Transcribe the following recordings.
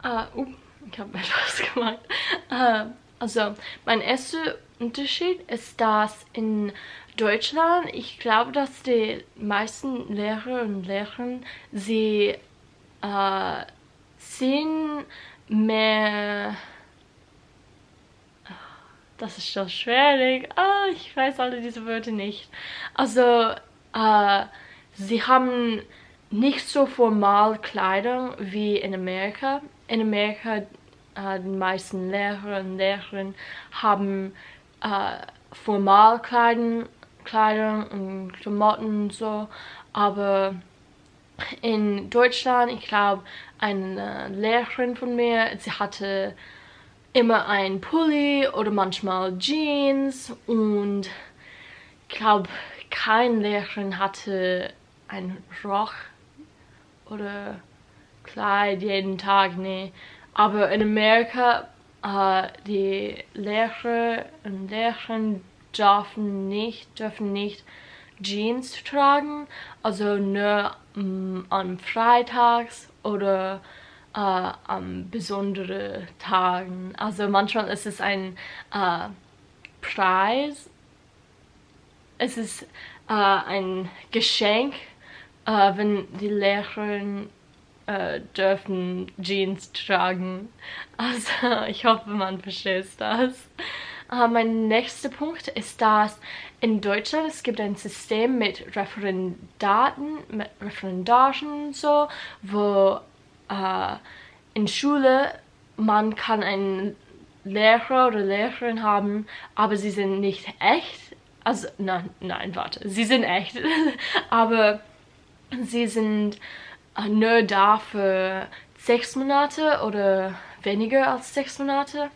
Ich habe etwas gemeint. Also, mein erster Unterschied ist, dass in Deutschland, ich glaube, dass die meisten Lehrer und Lehrerinnen, sie sind mehr. Das ist so schwierig. Ich weiß alle diese Wörter nicht. Also, sie haben nicht so formal Kleidung wie in Amerika. In Amerika, die meisten Lehrer und Lehrerinnen haben Formalkleidung und Klamotten und so. Aber in Deutschland, ich glaube, eine Lehrerin von mir, sie hatte immer ein Pulli oder manchmal Jeans und ich glaube, kein Lehrerin hatte ein Rock oder Kleid jeden Tag, nee. Aber in Amerika, die Lehrer und Lehrerinnen dürfen nicht Jeans tragen, also nur am Freitags oder an besondere Tagen. Also manchmal ist es ein Preis, es ist ein Geschenk, wenn die Lehrerin dürfen Jeans tragen. Also ich hoffe, man versteht das. Mein nächster Punkt ist, dass in Deutschland es gibt ein System mit Referendaten und so, wo in Schule man kann einen Lehrer oder Lehrerin haben, aber sie sind nicht echt. Also nein, warte, sie sind echt, aber sie sind nur da für 6 Monate oder weniger als 6 Monate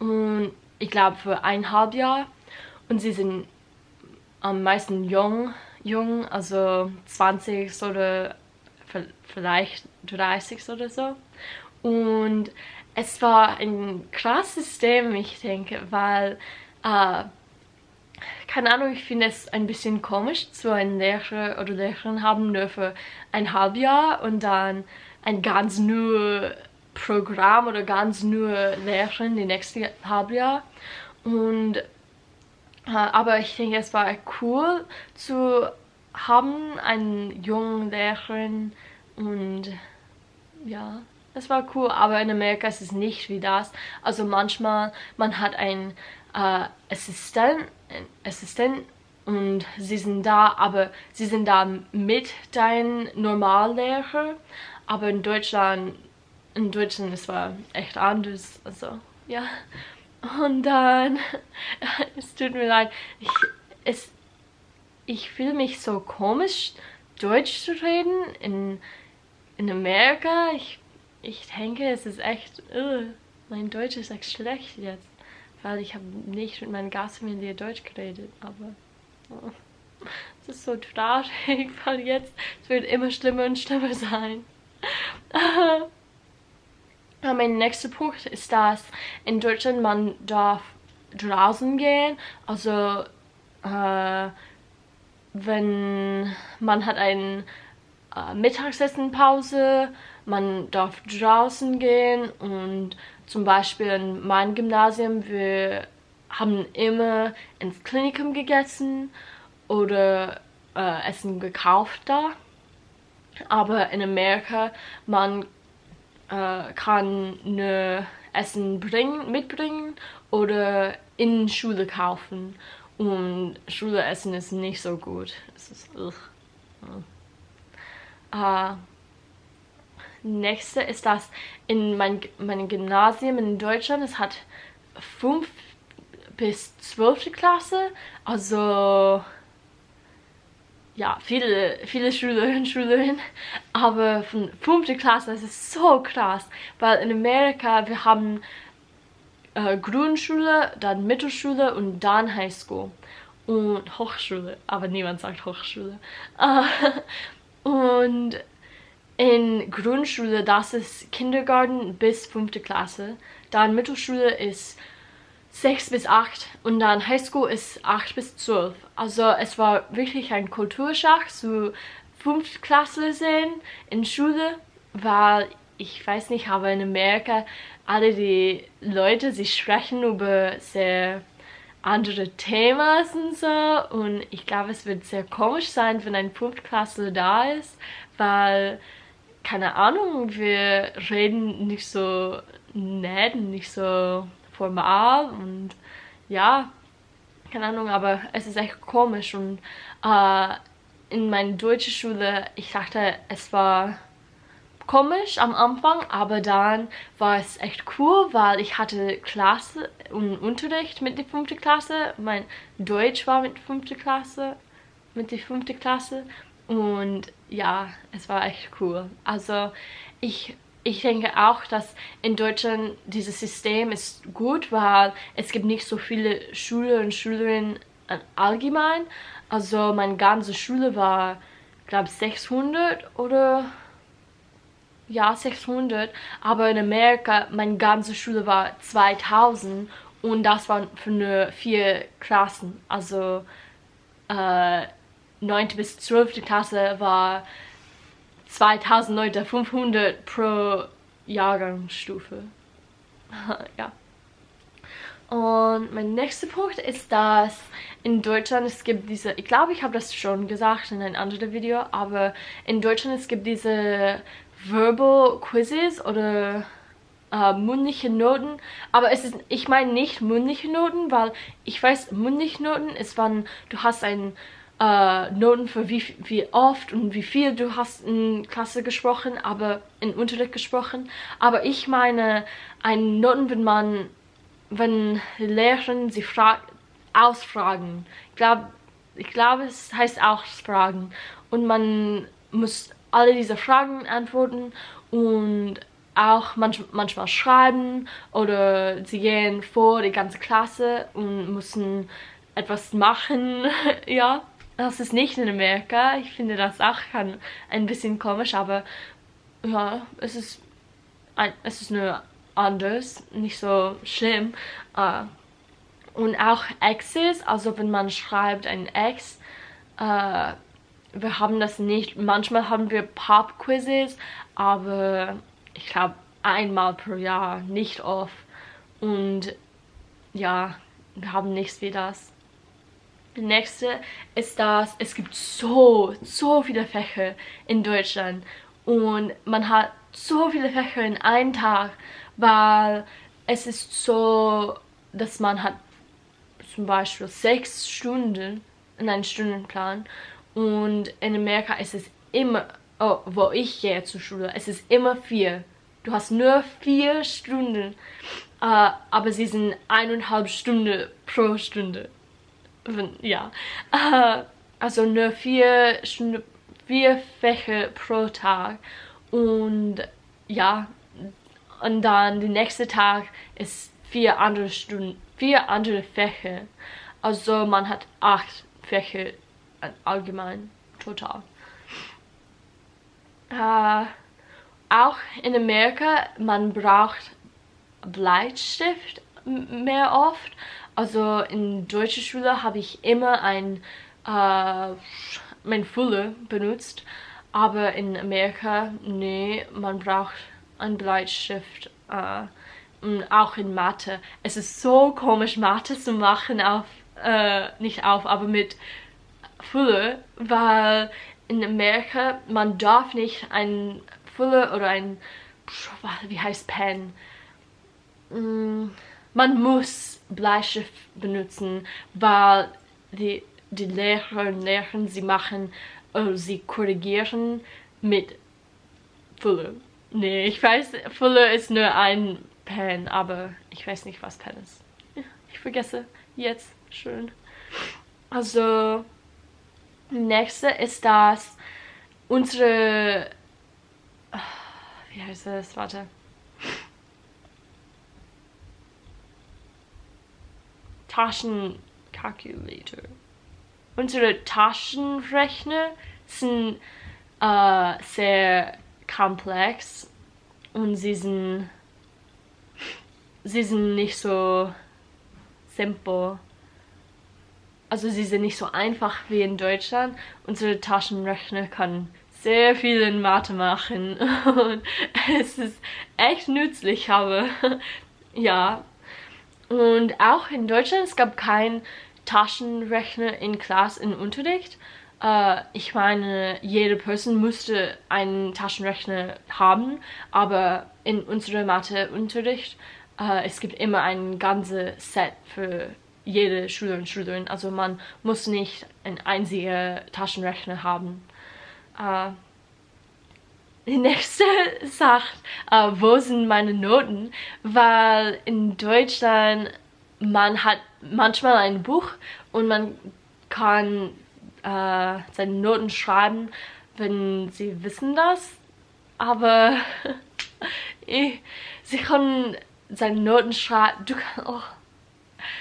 und ich glaube für 1,5 Jahr und sie sind am meisten jung, also 20 oder vielleicht 30 oder so. Und es war ein krasses System, ich denke, weil, keine Ahnung, ich finde es ein bisschen komisch, so einen Lehrer oder Lehrerin haben nur für 1,5 Jahr und dann ein ganz nur Programm oder ganz nur Lehrerin die nächste Halbjahr. Und aber ich denke, es war cool zu haben, einen jungen Lehrerin und ja, es war cool, aber in Amerika ist es nicht wie das. Also manchmal, man hat einen Assistent und sie sind da, aber sie sind da mit deinem Normallehrer. Aber in Deutschland es war echt anders, also ja. Und dann, es tut mir leid, ich fühle mich so komisch, Deutsch zu reden in Amerika. Ich denke, es ist echt, mein Deutsch ist echt schlecht jetzt, weil ich habe nicht mit meiner Gastfamilie Deutsch geredet, aber es ist so traurig, weil jetzt es wird immer schlimmer und schlimmer sein. Mein nächster Punkt ist, dass in Deutschland man darf draußen gehen, also wenn man hat ein Mittagsessenpause, man darf draußen gehen und zum Beispiel in meinem Gymnasium, wir haben immer ins Klinikum gegessen oder Essen gekauft da. Aber in Amerika, man kann nur Essen mitbringen oder in Schule kaufen. Und Schuleessen ist nicht so gut. Es ist nächste ist, dass in meinem Gymnasium in Deutschland, es hat 5. bis 12. Klasse, also ja, viele Schülerinnen und Schüler, aber von 5. Klasse, das ist so krass, weil in Amerika, wir haben Grundschule, dann Mittelschule und dann Highschool und Hochschule, aber niemand sagt Hochschule. Und in Grundschule, das ist Kindergarten bis 5. Klasse, dann Mittelschule ist 6 bis 8 und dann Highschool ist 8 bis 12. Also es war wirklich ein Kulturschock zu 5. Klasse sehen in Schule, weil ich weiß nicht, aber in Amerika, alle die Leute, sie sprechen über sehr andere Themen und so. Und ich glaube, es wird sehr komisch sein, wenn ein Fünftklässler da ist, weil, keine Ahnung, wir reden nicht so nett und nicht so formal und ja, keine Ahnung, aber es ist echt komisch und in meiner deutschen Schule, ich dachte, es war komisch am Anfang, aber dann war es echt cool, weil ich hatte Klasse und Unterricht mit der 5. Klasse. Mein Deutsch war mit der 5. Klasse, und ja, es war echt cool. Also ich denke auch, dass in Deutschland dieses System ist gut, weil es gibt nicht so viele Schüler und Schülerinnen allgemein. Also meine ganze Schule war, glaube ich, 600 oder ja, 600, aber in Amerika, meine ganze Schule war 2000 und das waren für nur 4 Klassen. Also 9. bis 12. Klasse war 2000 Leute, 500 pro Jahrgangsstufe. Ja. Und mein nächster Punkt ist, dass in Deutschland es gibt diese, ich glaube, ich habe das schon gesagt in einem anderen Video, aber in Deutschland es gibt diese Verbal Quizzes oder mündliche Noten, aber es ist, ich meine nicht mündliche Noten, weil ich weiß, mündliche Noten ist, wann du hast ein Noten für wie oft und wie viel du hast in Klasse gesprochen, aber in Unterricht gesprochen. Aber ich meine, ein Noten, wenn die Lehrerin sie ausfragen. Ich glaube, es heißt ausfragen. Und man muss alle diese Fragen antworten und auch manchmal schreiben oder sie gehen vor die ganze Klasse und müssen etwas machen, ja. Das ist nicht in Amerika. Ich finde das auch ein bisschen komisch, aber ja, es ist nur anders, nicht so schlimm. Und auch Exes, also wenn man schreibt ein Ex, wir haben das nicht. Manchmal haben wir Pop-Quizzes, aber ich glaube einmal pro Jahr, nicht oft. Und ja, wir haben nichts wie das. Das nächste ist, dass es gibt so viele Fächer in Deutschland und man hat so viele Fächer in einem Tag, weil es ist so, dass man hat zum Beispiel 6 Stunden in einem Stundenplan und in Amerika ist es immer, oh, wo ich gehe zur Schule, es ist immer 4. Du hast nur 4 Stunden, aber sie sind 1,5 Stunden pro Stunde. Ja, also nur 4 Stunden, 4 Fächer pro Tag und ja, und dann der nächste Tag ist 4 andere Stunden, 4 andere Fächer, also man hat 8 Fächer allgemein, total. Auch in Amerika, man braucht Bleistift mehr oft. Also in deutscher Schule habe ich immer mein Füller benutzt, aber in Amerika, nee, man braucht einen Bleistift. Und auch in Mathe. Es ist so komisch, Mathe zu machen aber mit Füller, weil in Amerika man darf nicht ein Füller oder wie heißt Pen? Man muss Bleistift benutzen, weil die Lehrer und Lehrerinnen sie korrigieren mit Füller. Nee, ich weiß, Füller ist nur ein Pen, aber ich weiß nicht, was Pen ist. Ich vergesse jetzt schon. Also, nächste ist das unsere, wie heißt es? Warte. Taschencalculator. Unsere Taschenrechner sind sehr komplex und sie sind nicht so simpel. Also sie sind nicht so einfach wie in Deutschland. Unsere Taschenrechner können sehr viel in Mathe machen und es ist echt nützlich, aber ja. Und auch in Deutschland, es gab keinen Taschenrechner in Klasse im Unterricht. Ich meine, jede Person musste einen Taschenrechner haben, aber in unserem Matheunterricht, es gibt immer ein ganzes Set für jede Schüler und Schülerin. Also man muss nicht einen einzigen Taschenrechner haben. Die nächste Sache, wo sind meine Noten? Weil in Deutschland man hat manchmal ein Buch und man kann seine Noten schreiben, wenn sie wissen das. Aber sie können seine Noten schreiben.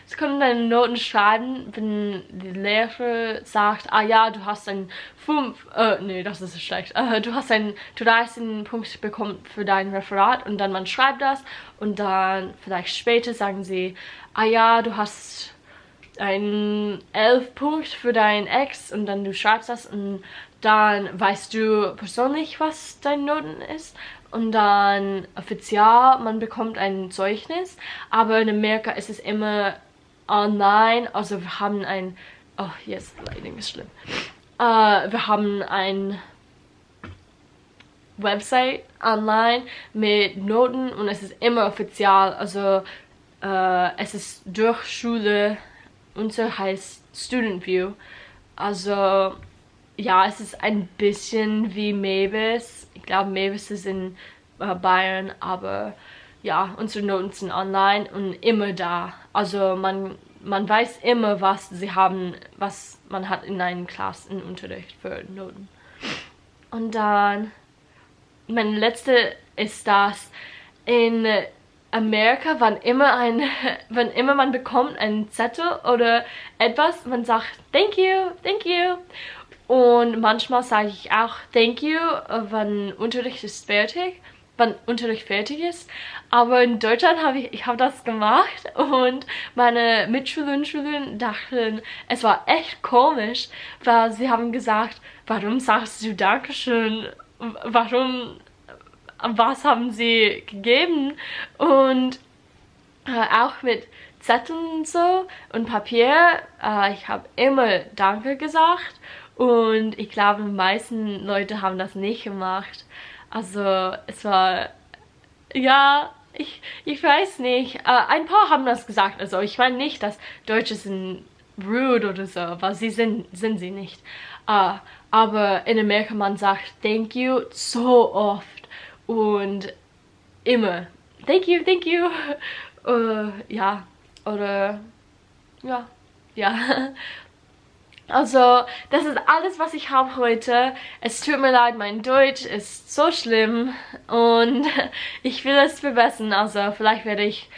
Sie können deine Noten schreiben, wenn die Lehrer sagt, ah ja, du hast einen 5, nee, das ist schlecht, du hast einen 13 Punkt bekommen für dein Referat und dann man schreibt das und dann vielleicht später sagen sie, ah ja, du hast einen 11 Punkt für dein Ex und dann du schreibst das und dann weißt du persönlich, was deine Noten ist. Und dann offiziell, man bekommt ein Zeugnis, aber in Amerika ist es immer online, also wir haben ein, oh yes, Lighting ist schlimm, wir haben ein Website online mit Noten und es ist immer offiziell, also es ist durch Schule, unser heißt Student View, also ja, es ist ein bisschen wie Mavis, ich glaube Mavis ist in Bayern, aber ja, unsere Noten sind online und immer da. Also man weiß immer, was sie haben, was man hat in einem Klassenunterricht für Noten. Und dann, meine letzte ist das, in Amerika, wann immer man bekommt einen Zettel oder etwas, man sagt, thank you, thank you. Und manchmal sage ich auch thank you, wenn Unterricht fertig ist. Aber in Deutschland habe ich das gemacht und meine Mitschülerinnen und Schüler dachten, es war echt komisch, weil sie haben gesagt, warum sagst du Dankeschön? Was haben sie gegeben? Und auch mit Zetteln und so und Papier, ich habe immer Danke gesagt und ich glaube, die meisten Leute haben das nicht gemacht. Also es war, ja, ich weiß nicht, ein paar haben das gesagt, also ich meine nicht, dass Deutsche sind rude oder so, weil sie sind sie nicht. Aber in Amerika man sagt thank you so oft und immer thank you, thank you. Ja, oder ja. Also, das ist alles, was ich habe heute. Es tut mir leid, mein Deutsch ist so schlimm und ich will es verbessern. Also, vielleicht werde ich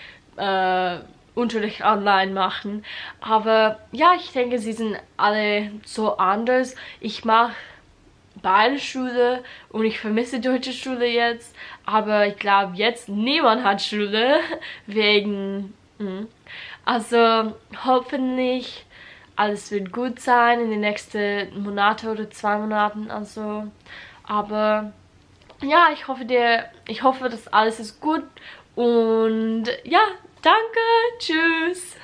Unterricht online machen. Aber ja, ich denke, sie sind alle so anders. Ich mache beide Schule und ich vermisse deutsche Schule jetzt. Aber ich glaube, jetzt niemand hat Schule wegen... Also, hoffentlich... Alles wird gut sein in den nächsten Monaten oder 2 Monaten, also. Aber ja, ich hoffe, dass alles ist gut. Und ja, danke, tschüss.